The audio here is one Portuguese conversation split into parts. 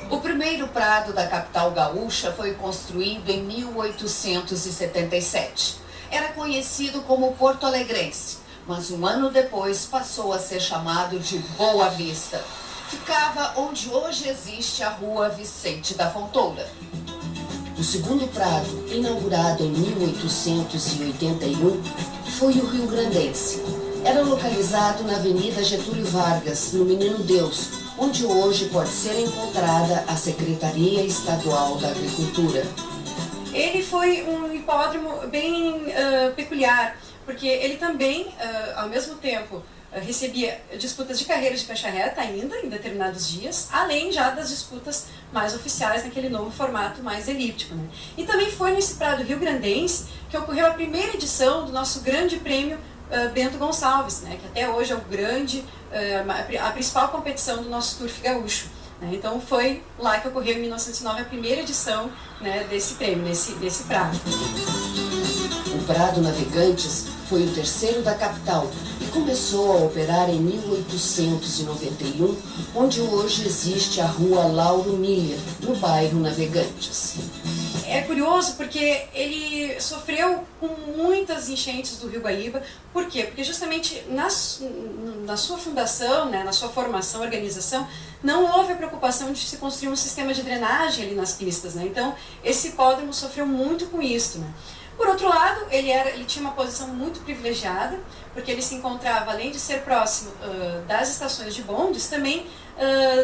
O primeiro prado da capital gaúcha foi construído em 1877. Era conhecido como Porto Alegrense, mas um ano depois passou a ser chamado de Boa Vista. Ficava onde hoje existe a Rua Vicente da Fontoura. O segundo prado, inaugurado em 1881, foi o Rio Grandense. Era localizado na Avenida Getúlio Vargas, no Menino Deus, onde hoje pode ser encontrada a Secretaria Estadual da Agricultura. Ele foi um hipódromo bem peculiar, porque ele também, ao mesmo tempo, recebia disputas de carreiras de caixa reta ainda, em determinados dias, além já das disputas mais oficiais naquele novo formato mais elíptico, né? E também foi nesse prado rio-grandense que ocorreu a primeira edição do nosso grande prêmio Bento Gonçalves, né? Que até hoje é a principal competição do nosso turf gaúcho. Então foi lá que ocorreu em 1909 a primeira edição, né, desse prêmio, desse prado. O Prado Navegantes foi o terceiro da capital e começou a operar em 1891, onde hoje existe a Rua Lauro Miller, no bairro Navegantes. É curioso porque ele sofreu com muitas enchentes do Rio Guaíba. Por quê? Porque justamente na sua fundação, né, na sua formação, organização, não houve a preocupação de se construir um sistema de drenagem ali nas pistas, né? Então esse hipódromo sofreu muito com isso, né? Por outro lado, ele tinha uma posição muito privilegiada, porque ele se encontrava, além de ser próximo das estações de bondes, também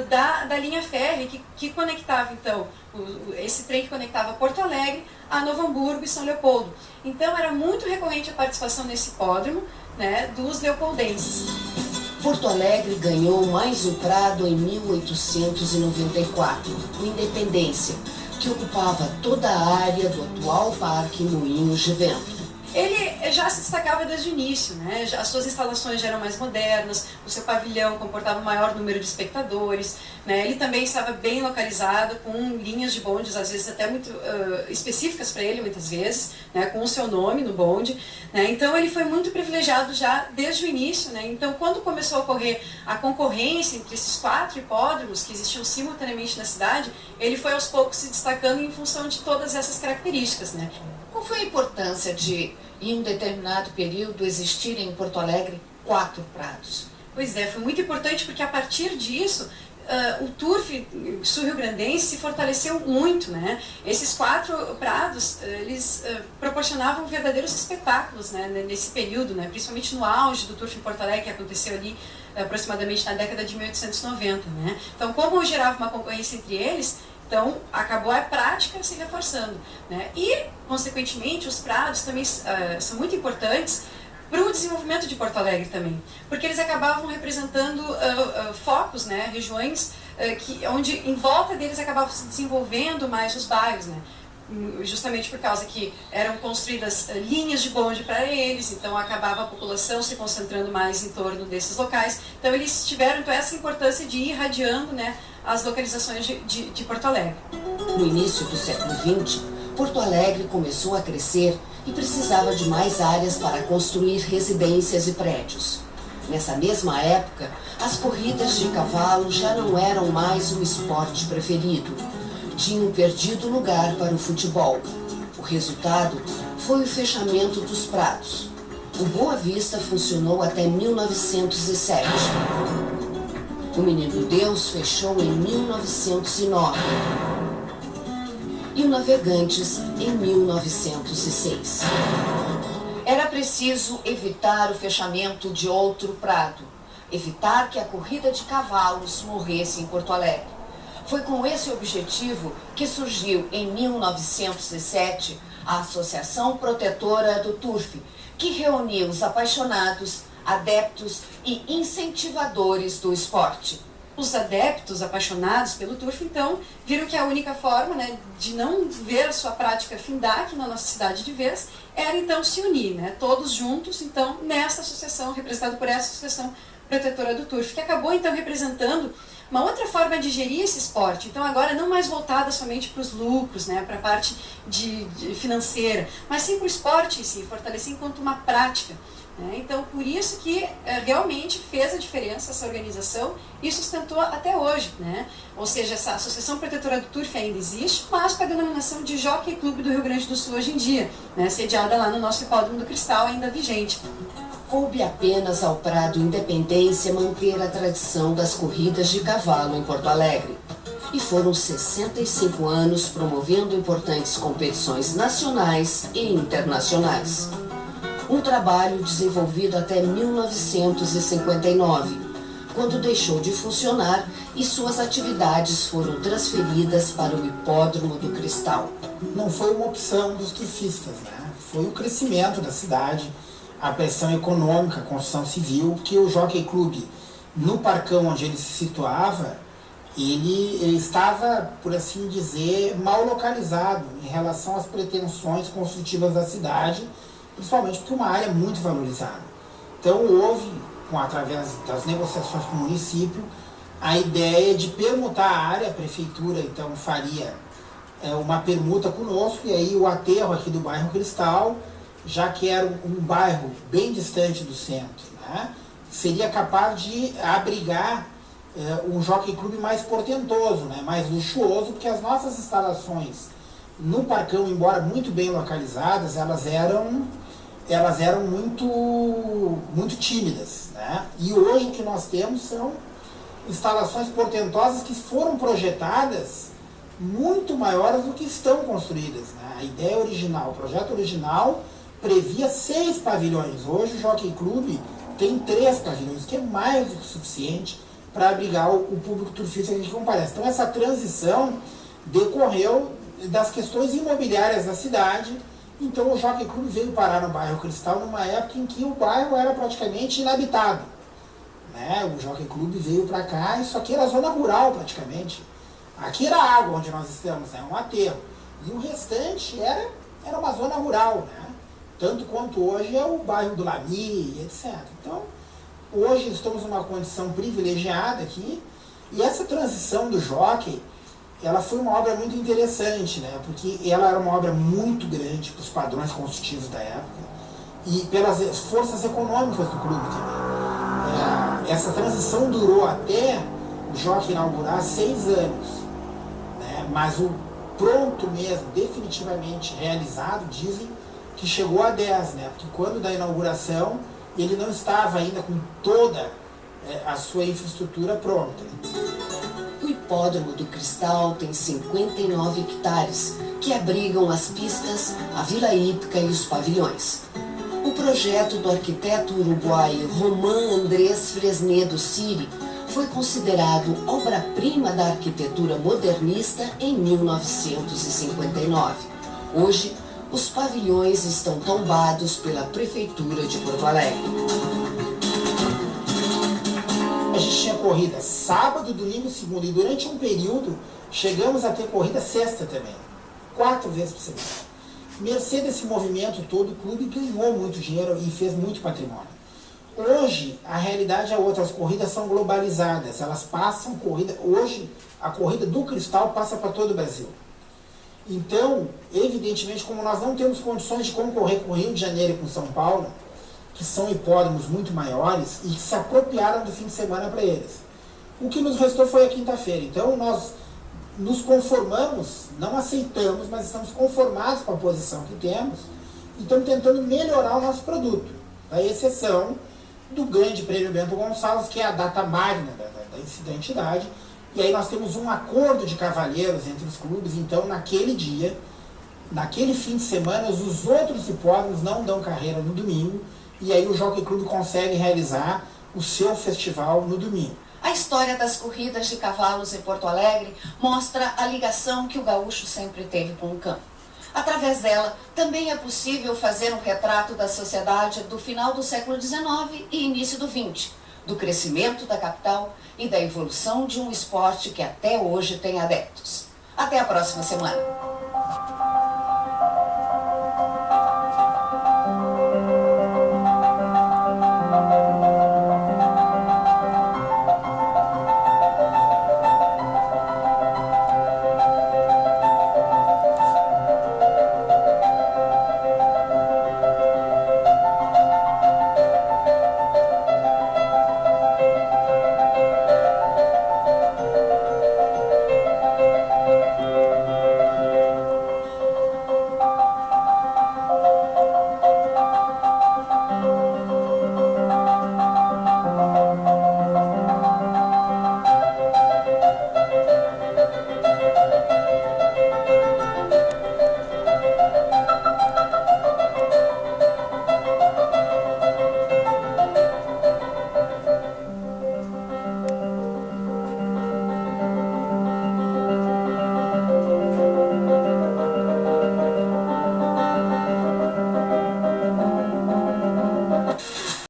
da linha férrea que conectava, então, esse trem que conectava Porto Alegre a Novo Hamburgo e São Leopoldo. Então era muito recorrente a participação nesse hipódromo, né, dos leopoldenses. Porto Alegre ganhou mais um prado em 1894, o Independência, que ocupava toda a área do atual Parque Moinhos de Vento. Ele já se destacava desde o início, né? As suas instalações já eram mais modernas, o seu pavilhão comportava um maior número de espectadores, né? Ele também estava bem localizado, com linhas de bondes, às vezes até muito específicas para ele, muitas vezes, né? Com o seu nome no bonde, né? Então ele foi muito privilegiado já desde o início, né? Então quando começou a ocorrer a concorrência entre esses 4 hipódromos que existiam simultaneamente na cidade, ele foi aos poucos se destacando em função de todas essas características, né? Qual foi a importância de, em um determinado período, existirem em Porto Alegre 4 prados? Pois é, foi muito importante porque a partir disso o turf sul-rio-grandense se fortaleceu muito, né? Esses 4 prados, eles proporcionavam verdadeiros espetáculos, né, nesse período, né? Principalmente no auge do turf em Porto Alegre, que aconteceu ali aproximadamente na década de 1890, né? Então, como gerava uma concorrência entre eles, então acabou a prática se reforçando, né? E, consequentemente, os prados também são muito importantes para o desenvolvimento de Porto Alegre também, porque eles acabavam representando focos, né, regiões onde em volta deles acabavam se desenvolvendo mais os bairros, né? Justamente por causa que eram construídas linhas de bonde para eles, então acabava a população se concentrando mais em torno desses locais. Então eles tiveram essa importância de ir irradiando, né, as localizações de Porto Alegre. No início do século XX, Porto Alegre começou a crescer e precisava de mais áreas para construir residências e prédios. Nessa mesma época, as corridas de cavalo já não eram mais o esporte preferido. Tinham perdido lugar para o futebol. O resultado foi o fechamento dos prados. O Boa Vista funcionou até 1907. O Menino Deus fechou em 1909. E o Navegantes em 1906. Era preciso evitar o fechamento de outro prado, evitar que a corrida de cavalos morresse em Porto Alegre. Foi com esse objetivo que surgiu em 1907 a Associação Protetora do Turf, que reuniu os apaixonados, adeptos e incentivadores do esporte. Os adeptos apaixonados pelo turf, então, viram que a única forma, né, de não ver a sua prática findar aqui na nossa cidade de vez, era então se unir, né, todos juntos, então, nessa associação, representada por essa Associação Protetora do Turf, que acabou então representando uma outra forma de gerir esse esporte. Então agora não mais voltada somente para os lucros, né, para a parte de financeira, mas sim para o esporte em si, fortalecer enquanto uma prática. Então, por isso que realmente fez a diferença essa organização e sustentou até hoje, né? Ou seja, essa Associação Protetora do Turf ainda existe, mas com a denominação de Jockey Clube do Rio Grande do Sul hoje em dia, né? Sediada lá no nosso Hipódromo do Cristal, ainda vigente. Coube apenas ao Prado Independência manter a tradição das corridas de cavalo em Porto Alegre. E foram 65 anos promovendo importantes competições nacionais e internacionais. Um trabalho desenvolvido até 1959, quando deixou de funcionar e suas atividades foram transferidas para o Hipódromo do Cristal. Não foi uma opção dos turfistas, né? Foi o crescimento da cidade, a pressão econômica, a construção civil, que o Jockey Club, no parcão onde ele se situava, ele estava, por assim dizer, mal localizado em relação às pretensões construtivas da cidade, principalmente porque é uma área muito valorizada. Então houve, através das negociações com o município, a ideia de permutar a área. A prefeitura então faria uma permuta conosco, e aí o aterro aqui do bairro Cristal, já que era um bairro bem distante do centro, né, seria capaz de abrigar um jockey club mais portentoso, né, mais luxuoso, porque as nossas instalações no parcão, embora muito bem localizadas, elas eram muito tímidas, né? E hoje o que nós temos são instalações portentosas que foram projetadas muito maiores do que estão construídas, né? A ideia original, o projeto original previa 6 pavilhões. Hoje o Jockey Club tem 3 pavilhões, que é mais do que suficiente para abrigar o público turfista que comparece. Então essa transição decorreu das questões imobiliárias da cidade. Então o Jockey Club veio parar no bairro Cristal numa época em que o bairro era praticamente inabitado, né? O Jockey Club veio para cá, isso aqui era zona rural praticamente. Aqui era a água onde nós estamos, né? Um aterro. E o restante era uma zona rural, né? Tanto quanto hoje é o bairro do Lami, etc. Então, hoje estamos numa condição privilegiada aqui, e essa transição do jockey, ela foi uma obra muito interessante, né? Porque ela era uma obra muito grande para os padrões construtivos da época e pelas forças econômicas do clube também. Essa transição durou até o jockey inaugurar 6 anos, né? Mas o pronto mesmo, definitivamente realizado, dizem que chegou a 10, né? Porque quando da inauguração ele não estava ainda com toda a sua infraestrutura pronta. O Hipódromo do Cristal tem 59 hectares, que abrigam as pistas, a Vila Hípica e os pavilhões. O projeto do arquiteto uruguaio Román Andrés Fresnedo Siri foi considerado obra-prima da arquitetura modernista em 1959. Hoje, os pavilhões estão tombados pela Prefeitura de Porto Alegre. A gente tinha corrida sábado, domingo, segunda, e durante um período chegamos a ter corrida sexta também, 4 vezes por semana. Mercê desse movimento todo, o clube ganhou muito dinheiro e fez muito patrimônio. Hoje a realidade é outra, as corridas são globalizadas, elas passam corrida. Hoje a corrida do Cristal passa para todo o Brasil. Então, evidentemente, como nós não temos condições de concorrer com o Rio de Janeiro e com São Paulo, que são hipódromos muito maiores e que se apropriaram do fim de semana para eles, o que nos restou foi a quinta-feira. Então nós nos conformamos, não aceitamos, mas estamos conformados com a posição que temos e estamos tentando melhorar o nosso produto, à exceção do Grande Prêmio Bento Gonçalves, que é a data magna da entidade. E aí nós temos um acordo de cavalheiros entre os clubes. Então naquele dia, naquele fim de semana, os outros hipódromos não dão carreira no domingo, e aí o Jockey Club consegue realizar o seu festival no domingo. A história das corridas de cavalos em Porto Alegre mostra a ligação que o gaúcho sempre teve com o campo. Através dela, também é possível fazer um retrato da sociedade do final do século XIX e início do XX, do crescimento da capital e da evolução de um esporte que até hoje tem adeptos. Até a próxima semana!